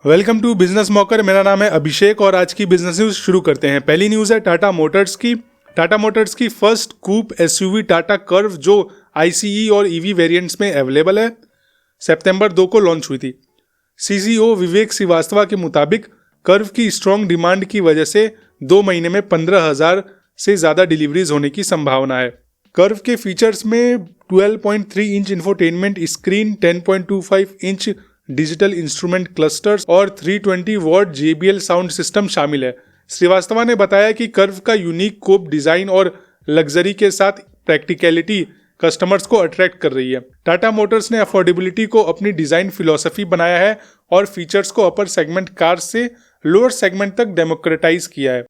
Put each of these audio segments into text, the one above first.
Welcome to business मॉकर। मेरा नाम है अभिषेक और आज की बिजनेस न्यूज शुरू करते हैं। पहली न्यूज है टाटा मोटर्स की फर्स्ट कूप एसयूवी टाटा कर्व जो आईसीई और ईवी वेरिएंट्स में अवेलेबल है, सितंबर 2 को लॉन्च हुई थी। सीसीओ विवेक श्रीवास्तव के मुताबिक कर्व की स्ट्रॉन्ग डिमांड की वजह से 2 महीने में 15,000 से ज़्यादा डिलीवरीज होने की संभावना है। कर्व के फीचर्स में 12.3 inch infotainment screen, 10.25 inch digital instrument clusters और 320 वॉट JBL साउंड सिस्टम शामिल है। श्रीवास्तव ने बताया कि कर्व का यूनिक कोप डिजाइन और लग्जरी के साथ प्रैक्टिकलिटी कस्टमर्स को अट्रैक्ट कर रही है। टाटा मोटर्स ने अफोर्डेबिलिटी को अपनी डिजाइन फिलॉसफी बनाया है और फीचर्स को अपर सेगमेंट कार से लोअर सेगमेंट तक डेमोक्रेटाइज किया है,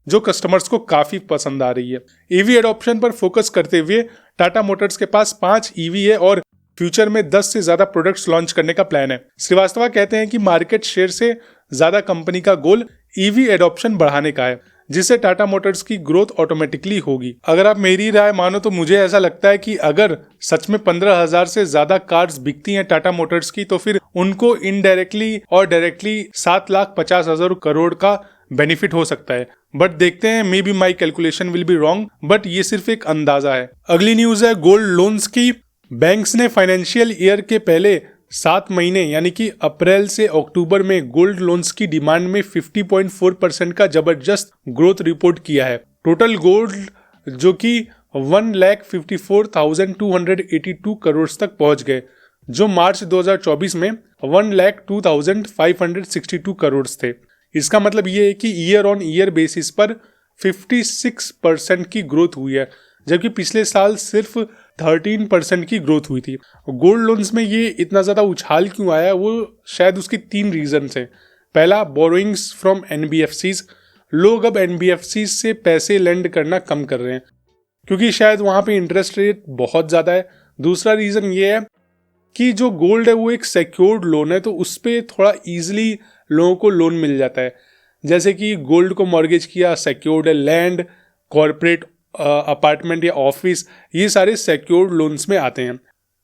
जो कस्टमर्स को काफी पसंद आ रही है। ईवी एडॉप्शन पर फोकस करते हुए टाटा मोटर्स के पास 5 ईवी है और फ्यूचर में 10 से ज्यादा प्रोडक्ट्स लॉन्च करने का प्लान है। श्रीवास्तव कहते हैं कि मार्केट शेयर से ज्यादा कंपनी का गोल ईवी एडॉप्शन बढ़ाने का है, जिससे टाटा मोटर्स की ग्रोथ ऑटोमेटिकली होगी। अगर आप मेरी राय मानो तो मुझे ऐसा लगता है कि अगर सच में 15,000 से ज्यादा कार्स बिकती हैं टाटा मोटर्स की, तो फिर उनको इनडायरेक्टली और डायरेक्टली 7,50,000 करोड़ का बेनिफिट हो सकता है। बट देखते हैं, may be my calculation will be wrong, but ये सिर्फ एक अंदाजा है। अगली न्यूज है गोल्ड लोन्स की। बैंक्स ने फाइनेंशियल ईयर के पहले 7 महीने यानी कि अप्रैल से अक्टूबर में गोल्ड लोन्स की डिमांड में 50.4% का जबरदस्त ग्रोथ रिपोर्ट किया है। टोटल गोल्ड जो कि 1,54,282 करोड़ तक पहुंच गए, जो मार्च 2024 में 1,02,562 करोड़ थे। इसका मतलब ये है कि ईयर ऑन ईयर बेसिस पर 56% की ग्रोथ हुई है, जबकि पिछले साल सिर्फ 13% की ग्रोथ हुई थी। गोल्ड लोन्स में ये इतना ज़्यादा उछाल क्यों आया, वो शायद उसके 3 रीजन हैं। पहला, बोरोइंग्स फ्रॉम NBFCs। लोग अब NBFCs से पैसे लेंड करना कम कर रहे हैं क्योंकि शायद वहाँ पे इंटरेस्ट रेट बहुत ज़्यादा है। दूसरा रीज़न ये है कि जो गोल्ड है वो एक सिक्योर्ड लोन है, तो उस पर थोड़ा ईजिली लोगों को लोन मिल जाता है। जैसे कि गोल्ड को मॉर्गेज किया, सिक्योर्ड है। लैंड, कॉर्पोरेट अपार्टमेंट या ऑफिस, ये सारे सिक्योर्ड लोन्स में आते हैं।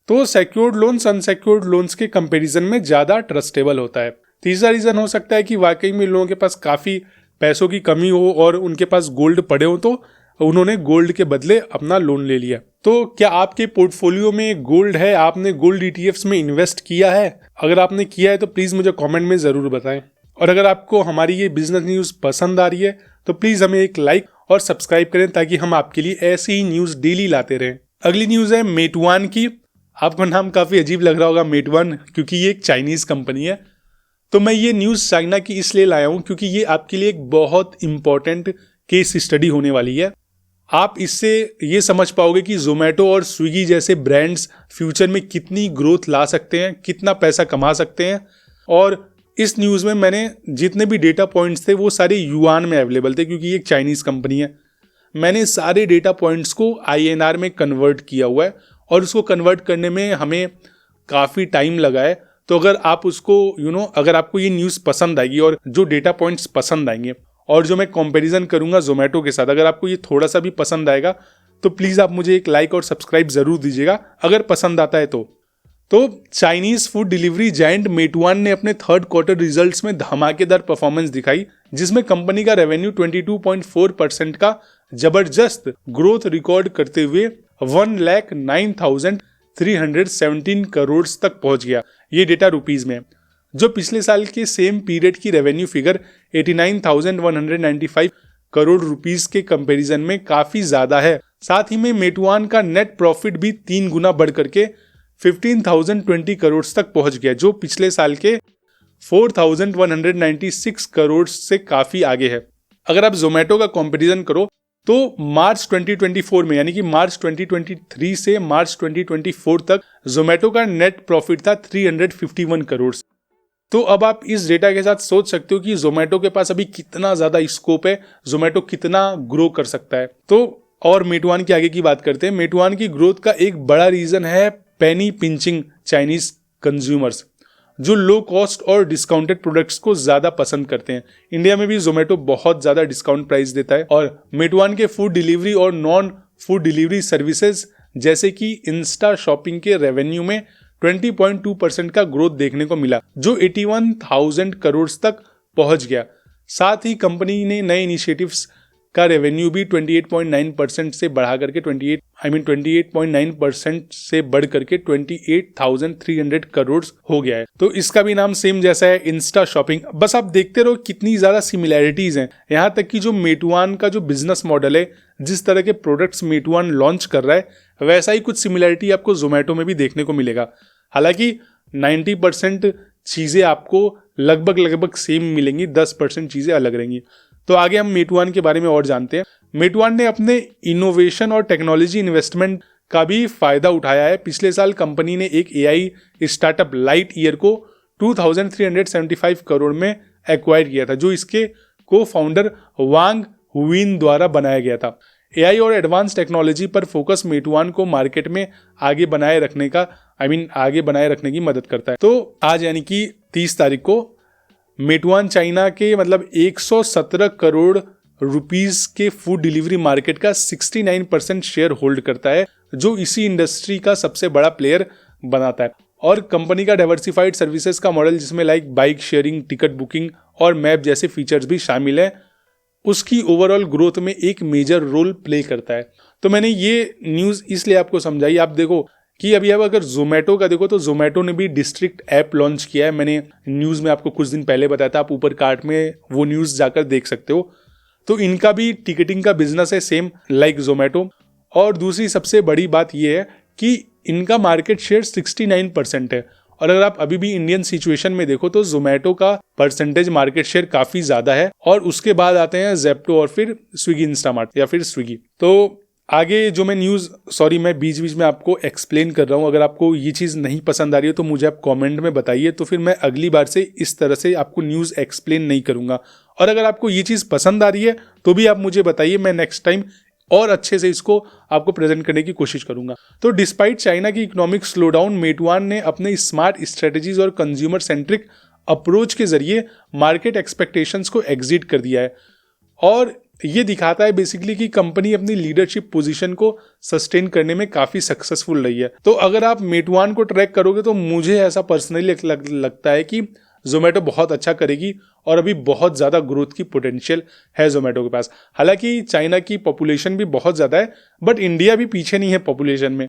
तो सिक्योर्ड लोन्स अनसिक्योर्ड लोन्स के कंपैरिजन में ज़्यादा ट्रस्टेबल होता है। तीसरा रीज़न हो सकता है कि वाकई में लोगों के पास काफ़ी पैसों की कमी हो और उनके पास गोल्ड पड़े हो, तो उन्होंने गोल्ड के बदले अपना लोन ले लिया। तो क्या आपके पोर्टफोलियो में गोल्ड है? आपने गोल्ड ETFs में इन्वेस्ट किया है? अगर आपने किया है तो प्लीज़ मुझे कॉमेंट में ज़रूर बताएं। और अगर आपको हमारी ये बिजनेस न्यूज़ पसंद आ रही है तो प्लीज़ हमें एक लाइक और सब्सक्राइब करें ताकि हम आपके लिए ऐसी ही न्यूज़ डेली लाते रहें। अगली न्यूज़ है मेटवान की। आपको नाम काफ़ी अजीब लग रहा होगा मेटवान, क्योंकि ये एक चाइनीज़ कंपनी है। तो मैं ये न्यूज़ चाइना की इसलिए लाया हूँ क्योंकि ये आपके लिए एक बहुत इंपॉर्टेंट केस स्टडी होने वाली है। आप इससे ये समझ पाओगे कि जोमेटो और स्विगी जैसे ब्रांड्स फ्यूचर में कितनी ग्रोथ ला सकते हैं, कितना पैसा कमा सकते हैं। और इस न्यूज़ में मैंने जितने भी डेटा पॉइंट्स थे वो सारे युआन में अवेलेबल थे, क्योंकि ये एक चाइनीज़ कंपनी है। मैंने सारे डेटा पॉइंट्स को INR में कन्वर्ट किया हुआ है और उसको कन्वर्ट करने में हमें काफ़ी टाइम लगा है। तो अगर आप उसको अगर आपको ये न्यूज़ पसंद आएगी और जो डेटा पॉइंट्स पसंद आएंगे और जो मैं कंपैरिजन करूँगा जोमेटो के साथ, अगर आपको ये थोड़ा सा भी पसंद आएगा तो प्लीज़ आप मुझे एक लाइक और सब्सक्राइब ज़रूर दीजिएगा अगर पसंद आता है तो चाइनीज फूड डिलीवरी जायंट मेटवान ने अपने 3rd क्वार्टर रिजल्ट्स में धमाकेदार परफॉर्मेंस दिखाई, जिसमें कंपनी का रेवेन्यू 22.4% का जबरदस्त ग्रोथ रिकॉर्ड करते हुए 1,09,317 करोड़ तक पहुंच गया। ये डेटा रुपीज में, जो पिछले साल के सेम पीरियड की रेवेन्यू फिगर 89,195 करोड़ रुपीस के कंपैरिजन में काफी ज्यादा है। साथ ही में मेटवान का नेट प्रॉफिट भी 3 गुना बढ़ करके 15,020 करोड़ तक पहुंच गया, जो पिछले साल के 4,196 करोड़ से काफी आगे है। अगर आप जोमेटो का कंपैरिजन करो तो मार्च 2024 में, यानी कि मार्च 2023 से मार्च 2024 तक जोमेटो का नेट प्रॉफिट था 351 करोड़। तो अब आप इस डेटा के साथ सोच सकते हो कि जोमेटो के पास अभी कितना ज्यादा स्कोप है, जोमेटो कितना ग्रो कर सकता है। तो और मेटवान की आगे की बात करते हैं। मेटवान की ग्रोथ का एक बड़ा रीजन है पेनी पिंचिंग चाइनीज कंज्यूमर्स, जो लो कॉस्ट और डिस्काउंटेड प्रोडक्ट्स को ज्यादा पसंद करते हैं। इंडिया में भी जोमेटो बहुत ज्यादा डिस्काउंट प्राइस देता है और मेटवान के फूड डिलीवरी और नॉन फूड डिलीवरी सर्विसेज जैसे कि इंस्टा शॉपिंग के रेवेन्यू में 20.2% का ग्रोथ देखने को मिला, जो 81,000 करोड़ तक पहुंच गया। साथ ही कंपनी ने नए इनिशिएटिव्स का रेवेन्यू भी 28.9% से बढ़ा करके 28.9% से बढ़ करके 28,300 करोड़ हो गया है। तो इसका भी नाम सेम जैसा है, इंस्टा शॉपिंग। बस आप देखते रहो कितनी ज्यादा सिमिलैरिटीज हैं। यहाँ तक कि जो मेटुआन का जो बिजनेस मॉडल है, जिस तरह के प्रोडक्ट्स मेटुआन लॉन्च कर रहा है, वैसा ही कुछ सिमिलैरिटी आपको जोमेटो में भी देखने को मिलेगा। हालांकि 90% चीजें आपको लगभग सेम मिलेंगी, 10% चीजें अलग रहेंगी। तो आगे हम मेटुआन के बारे में और जानते हैं। मेटुआन ने अपने इनोवेशन और टेक्नोलॉजी इन्वेस्टमेंट का भी फायदा उठाया है। पिछले साल कंपनी ने एक एआई स्टार्टअप लाइट ईयर को 2375 करोड़ में एक्वायर किया था, जो इसके को फाउंडर वांग हुइन द्वारा बनाया गया था। एआई और एडवांस टेक्नोलॉजी पर फोकस मेटुआन को मार्केट में आगे बनाए रखने की मदद करता है। तो आज यानी कि 30 तारीख को मेटुआन चाइना के 117 करोड़ रुपीस के फूड डिलीवरी मार्केट का 69% शेयर होल्ड करता है, जो इसी इंडस्ट्री का सबसे बड़ा प्लेयर बनाता है। और कंपनी का डाइवर्सिफाइड सर्विसेज का मॉडल, जिसमें बाइक शेयरिंग, टिकट बुकिंग और मैप जैसे फीचर्स भी शामिल है, उसकी ओवरऑल ग्रोथ में एक मेजर रोल प्ले करता है। तो मैंने ये न्यूज़ इसलिए आपको समझाई। आप देखो कि अभी अब अगर जोमेटो का देखो तो जोमेटो ने भी डिस्ट्रिक्ट ऐप लॉन्च किया है। मैंने न्यूज़ में आपको कुछ दिन पहले बताया था, आप ऊपर कार्ट में वो न्यूज़ जाकर देख सकते हो। तो इनका भी टिकटिंग का बिजनेस है सेम लाइक जोमेटो। और दूसरी सबसे बड़ी बात यह है कि इनका मार्केट शेयर 69% है। और अगर आप अभी भी इंडियन सिचुएशन में देखो तो जोमेटो का परसेंटेज मार्केट शेयर काफ़ी ज़्यादा है, और उसके बाद आते हैं जेप्टो और फिर स्विगी इंस्टामार्ट या फिर स्विगी। तो आगे जो मैं मैं बीच बीच में आपको एक्सप्लेन कर रहा हूँ, अगर आपको ये चीज़ नहीं पसंद आ रही है तो मुझे आप कमेंट में बताइए, तो फिर मैं अगली बार से इस तरह से आपको न्यूज़ एक्सप्लेन नहीं करूँगा। और अगर आपको ये चीज़ पसंद आ रही है तो भी आप मुझे बताइए, मैं नेक्स्ट टाइम और अच्छे से इसको आपको प्रेजेंट करने की कोशिश करूँगा। तो डिस्पाइट चाइना की इकोनॉमिक स्लोडाउन, मेटुआन ने अपने स्मार्ट स्ट्रेटजीज और कंज्यूमर सेंट्रिक अप्रोच के जरिए मार्केट एक्सपेक्टेशंस को एग्जिट कर दिया है। और ये दिखाता है बेसिकली कि कंपनी अपनी लीडरशिप पोजीशन को सस्टेन करने में काफ़ी सक्सेसफुल रही है। तो अगर आप मेटुआन को ट्रैक करोगे तो मुझे ऐसा पर्सनली लगता है कि जोमेटो बहुत अच्छा करेगी, और अभी बहुत ज़्यादा ग्रोथ की पोटेंशियल है जोमेटो के पास। हालांकि चाइना की पॉपुलेशन भी बहुत ज़्यादा है, बट इंडिया भी पीछे नहीं है पॉपुलेशन में।